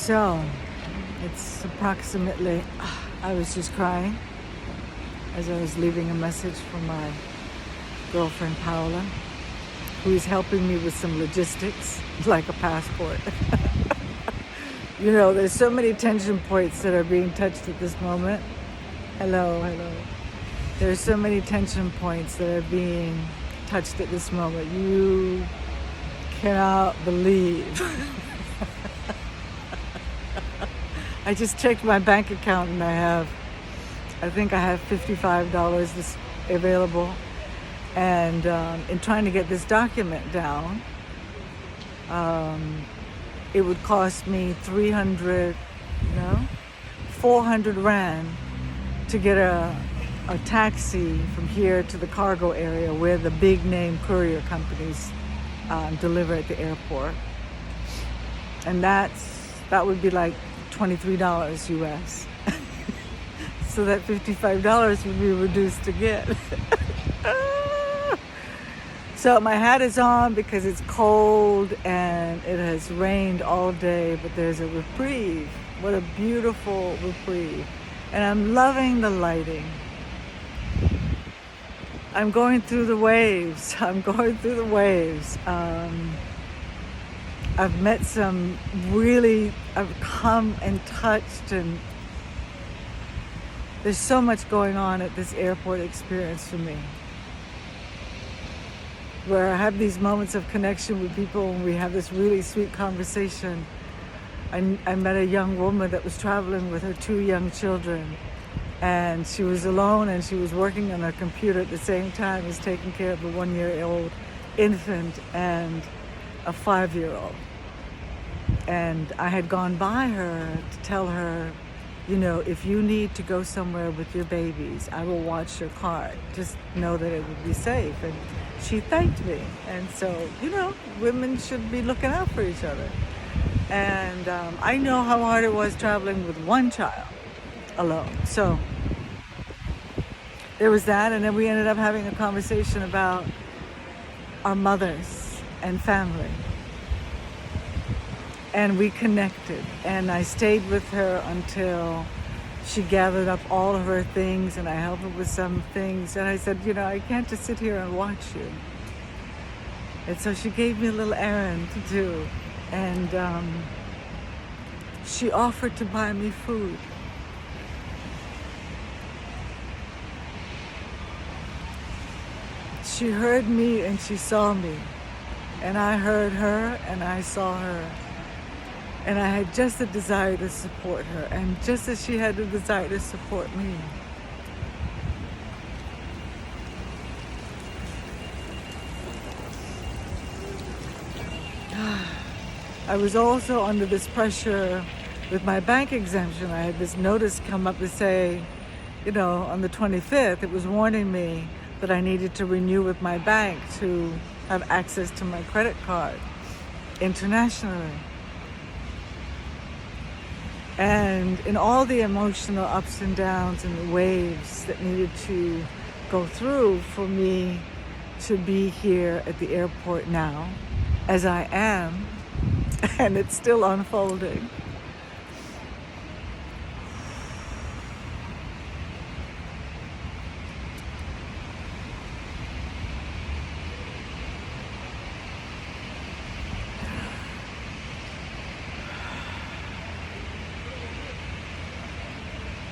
So, it's approximately, I was just crying as I was leaving a message for my girlfriend Paola, who is helping me with some logistics, like a passport. You know, there's so many tension points that are being touched at this moment. Hello, hello. There's so many tension points that are being touched at this moment. You cannot believe. I just checked my bank account and I think I have $55 available. And in trying to get this document down, it would cost me 400 Rand to get a taxi from here to the cargo area where the big name courier companies deliver at the airport. And that would be like $23 US. So that $55 would be reduced to get. So my hat is on because it's cold and it has rained all day, but there's a reprieve. What a beautiful reprieve. And I'm loving the lighting. I'm going through the waves. I've met some I've come and touched, and there's so much going on at this airport experience for me, where I have these moments of connection with people and we have this really sweet conversation. I met a young woman that was traveling with her 2 young children, and she was alone and she was working on her computer at the same time as taking care of a 1-year-old infant and a 5-year-old. And I had gone by her to tell her, you know, if you need to go somewhere with your babies, I will watch your card. Just know that it would be safe. And she thanked me. And so, you know, women should be looking out for each other. And I know how hard it was traveling with one child alone. So there was that. And then we ended up having a conversation about our mothers and family. And we connected, and I stayed with her until she gathered up all of her things, and I helped her with some things. And I said, you know, I can't just sit here and watch you. And so she gave me a little errand to do, and she offered to buy me food. She heard me and she saw me, and I heard her and I saw her. And I had just a desire to support her, and just as she had a desire to support me. I was also under this pressure with my bank exemption. I had this notice come up to say, you know, on the 25th, it was warning me that I needed to renew with my bank to have access to my credit card internationally. And in all the emotional ups and downs and the waves that needed to go through for me to be here at the airport now, as I am, and it's still unfolding.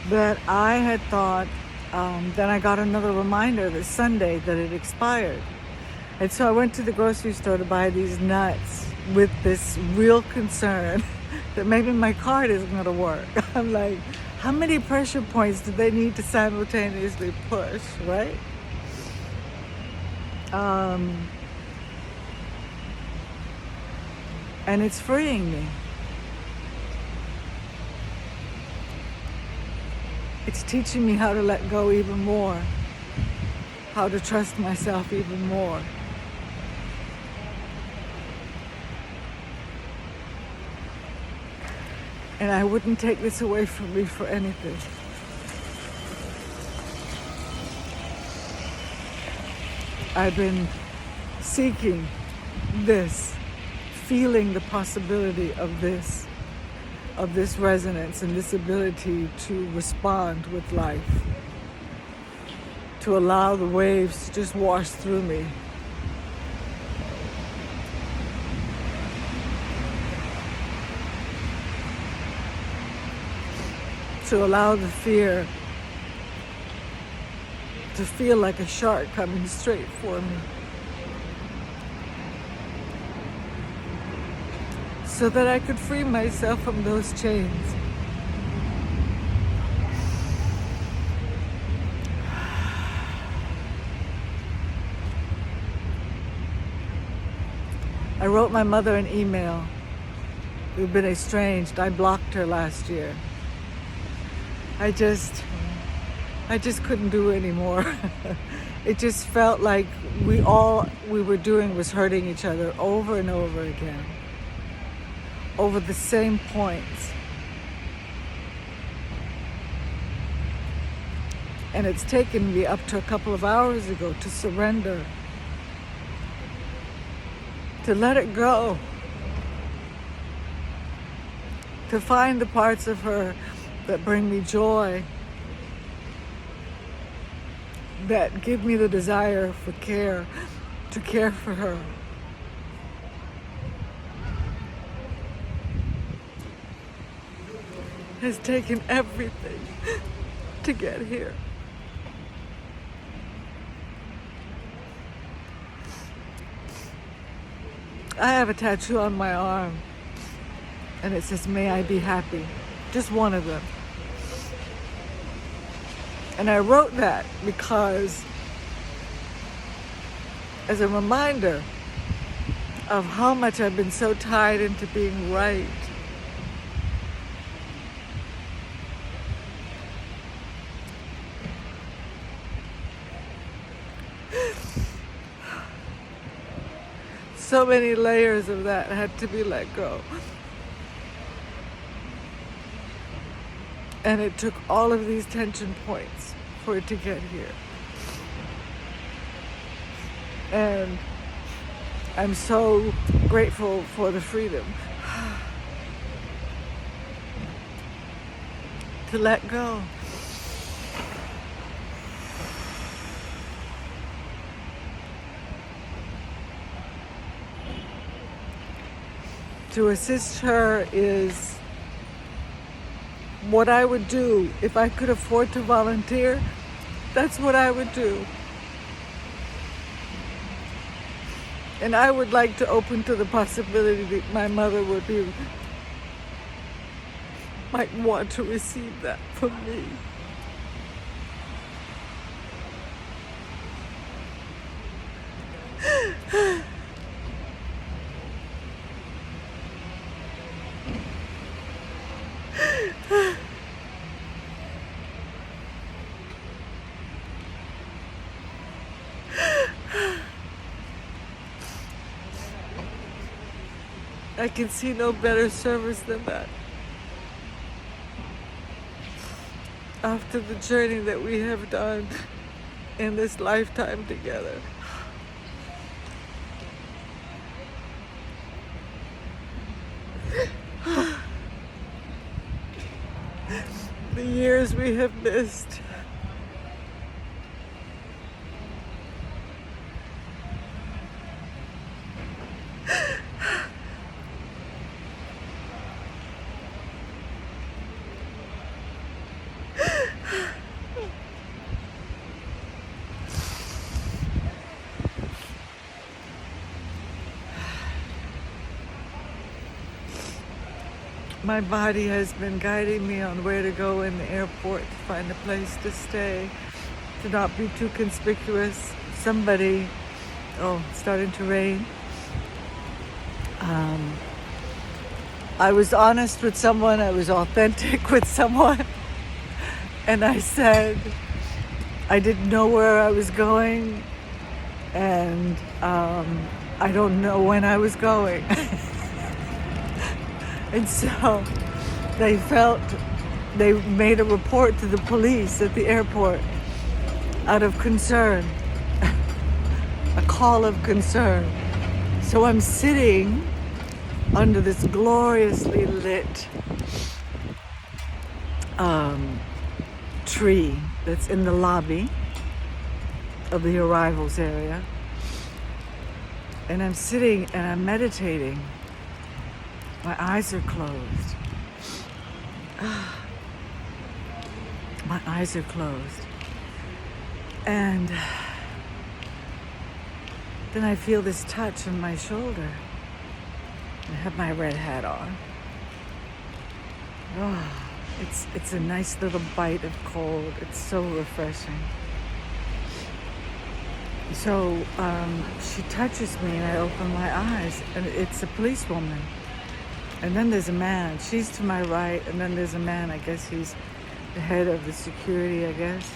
But I had thought, then I got another reminder this Sunday that it expired. And so I went to the grocery store to buy these nuts with this real concern that maybe my card isn't going to work. I'm like, how many pressure points do they need to simultaneously push, right? And it's freeing me. It's teaching me how to let go even more, how to trust myself even more. And I wouldn't take this away from me for anything. I've been seeking this, feeling the possibility of this of this resonance and this ability to respond with life, to allow the waves to just wash through me. To allow the fear to feel like a shark coming straight for me. So that I could free myself from those chains. I wrote my mother an email. We've been estranged. I blocked her last year. I just couldn't do anymore. It just felt like we were doing was hurting each other over and over again, over the same points. And it's taken me up to a couple of hours ago to surrender, to let it go, to find the parts of her that bring me joy, that give me the desire for care, to care for her. Has taken everything to get here. I have a tattoo on my arm, and it says, "May I be happy." Just one of them. And I wrote that because, as a reminder of how much I've been so tied into being right. So many layers of that had to be let go. And it took all of these tension points for it to get here. And I'm so grateful for the freedom to let go. To assist her is what I would do. If I could afford to volunteer, that's what I would do. And I would like to open to the possibility that my mother might want to receive that from me. I can see no better service than that. After the journey that we have done in this lifetime together. The years we have missed. My body has been guiding me on where to go in the airport to find a place to stay, to not be too conspicuous. Somebody, it's starting to rain. I was honest with someone, I was authentic with someone, and I said I didn't know where I was going, and I don't know when I was going. And so they made a report to the police at the airport out of concern, a call of concern. So I'm sitting under this gloriously lit tree that's in the lobby of the arrivals area. And I'm sitting and I'm meditating. My eyes are closed. My eyes are closed. And then I feel this touch on my shoulder. I have my red hat on. Oh, it's a nice little bite of cold. It's so refreshing. So she touches me and I open my eyes and it's a policewoman. And then there's a man. She's to my right, and then there's a man. I guess he's the head of the security, I guess,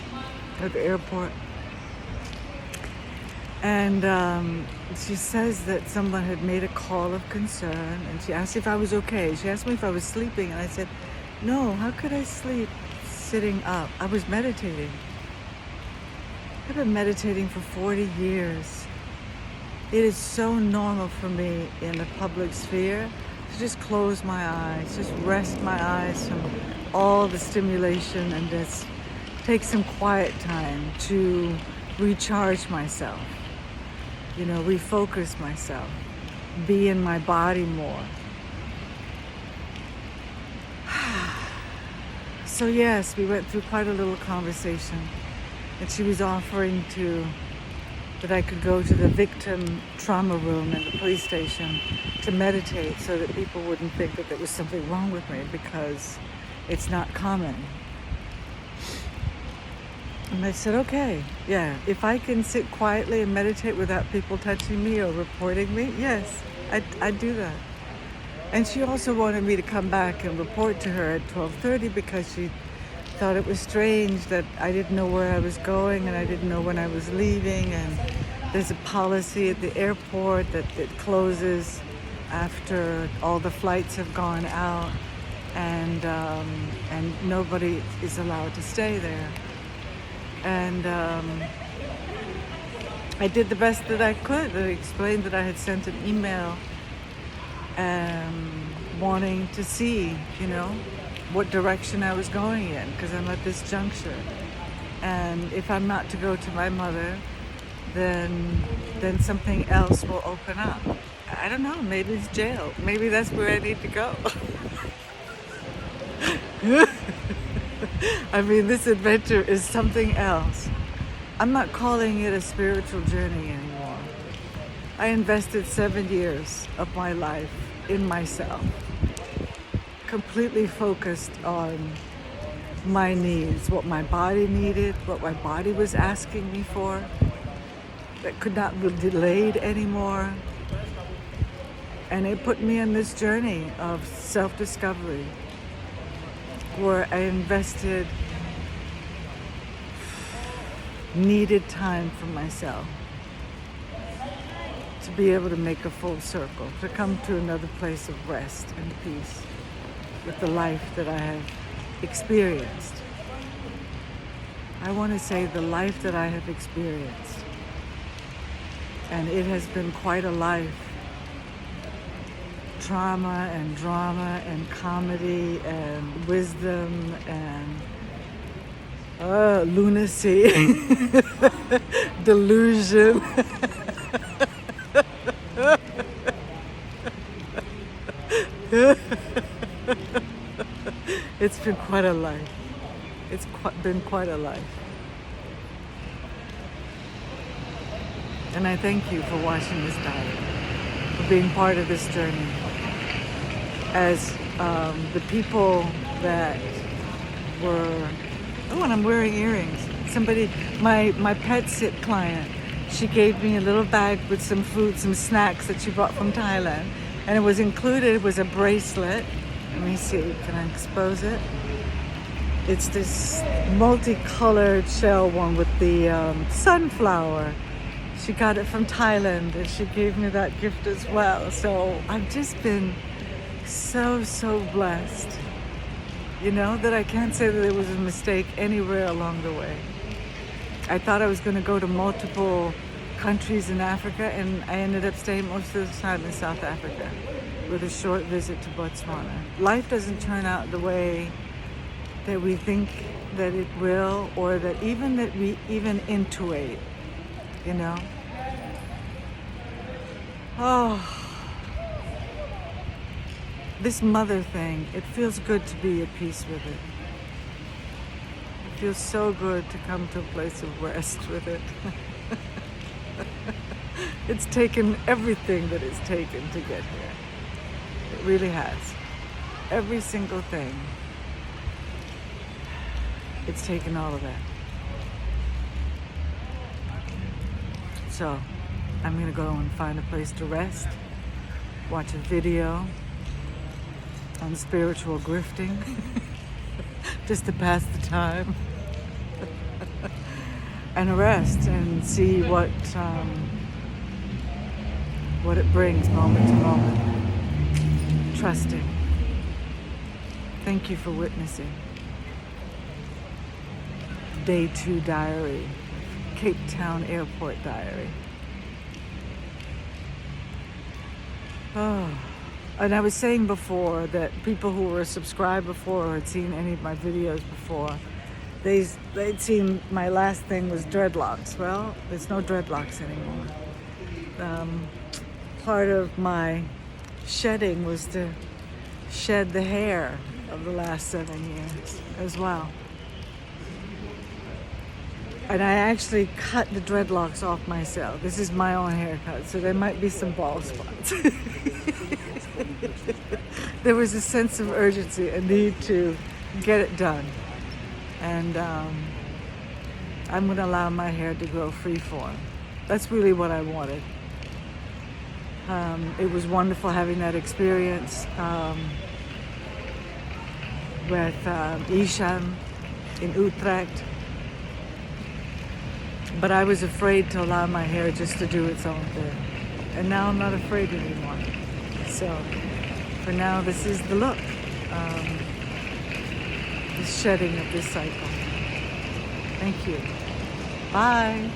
at the airport. And she says that someone had made a call of concern, and she asked if I was okay. She asked me if I was sleeping, and I said, no, how could I sleep sitting up? I was meditating. I've been meditating for 40 years. It is so normal for me in the public sphere to just close my eyes, just rest my eyes from all the stimulation and just take some quiet time to recharge myself, refocus myself, be in my body more. So yes, we went through quite a little conversation, and she was offering that I could go to the victim trauma room in the police station to meditate so that people wouldn't think that there was something wrong with me, because it's not common. And I said, okay, yeah, if I can sit quietly and meditate without people touching me or reporting me, yes, I'd do that. And she also wanted me to come back and report to her at 12:30 because she thought it was strange that I didn't know where I was going and I didn't know when I was leaving. And there's a policy at the airport that it closes after all the flights have gone out, and nobody is allowed to stay there. And I did the best that I could. I explained that I had sent an email wanting to see, what direction I was going in, because I'm at this juncture. And if I'm not to go to my mother, then something else will open up. I don't know, maybe it's jail. Maybe that's where I need to go. I mean, this adventure is something else. I'm not calling it a spiritual journey anymore. I invested 7 years of my life in myself, completely focused on my needs, what my body needed, what my body was asking me for, that could not be delayed anymore. And it put me on this journey of self-discovery, where I invested needed time for myself to be able to make a full circle, to come to another place of rest and peace with the life that I have experienced. I want to say the life that I have experienced. And it has been quite a life. Trauma and drama and comedy and wisdom and lunacy, delusion. It's been quite a life. It's been quite a life. And I thank you for watching this diet, for being part of this journey. As the people that were, and I'm wearing earrings. Somebody, my pet sit client, she gave me a little bag with some food, some snacks that she brought from Thailand. And it was included, it was a bracelet. Let me see, can I expose it? It's this multicolored shell one with the sunflower. She got it from Thailand and she gave me that gift as well. So I've just been so blessed, that I can't say that there was a mistake anywhere along the way. I thought I was going to go to multiple countries in Africa, and I ended up staying most of the time in South Africa with a short visit to Botswana. Life doesn't turn out the way that we think that it will, or that we even intuit, you know? Oh, this mother thing, it feels good to be at peace with it. It feels so good to come to a place of rest with it. It's taken everything that it's taken to get here. It really has. Every single thing. It's taken all of that. So, I'm gonna go and find a place to rest, watch a video on spiritual grifting, just to pass the time, and rest and see what it brings moment to moment. Trusting. Thank you for witnessing. Day 2 diary, Cape Town Airport diary. Oh, and I was saying before that people who were subscribed before or had seen any of my videos before, they'd seen my last thing was dreadlocks. Well, there's no dreadlocks anymore. Part of my shedding was to shed the hair of the last 7 years as well. And I actually cut the dreadlocks off myself. This is my own haircut, so there might be some bald spots. There was a sense of urgency, a need to get it done. And I'm going to allow my hair to grow freeform. That's really what I wanted. It was wonderful having that experience with Ishan in Utrecht. But I was afraid to allow my hair just to do its own thing. And now I'm not afraid anymore. So for now, this is the look. The shedding of this cycle. Thank you. Bye.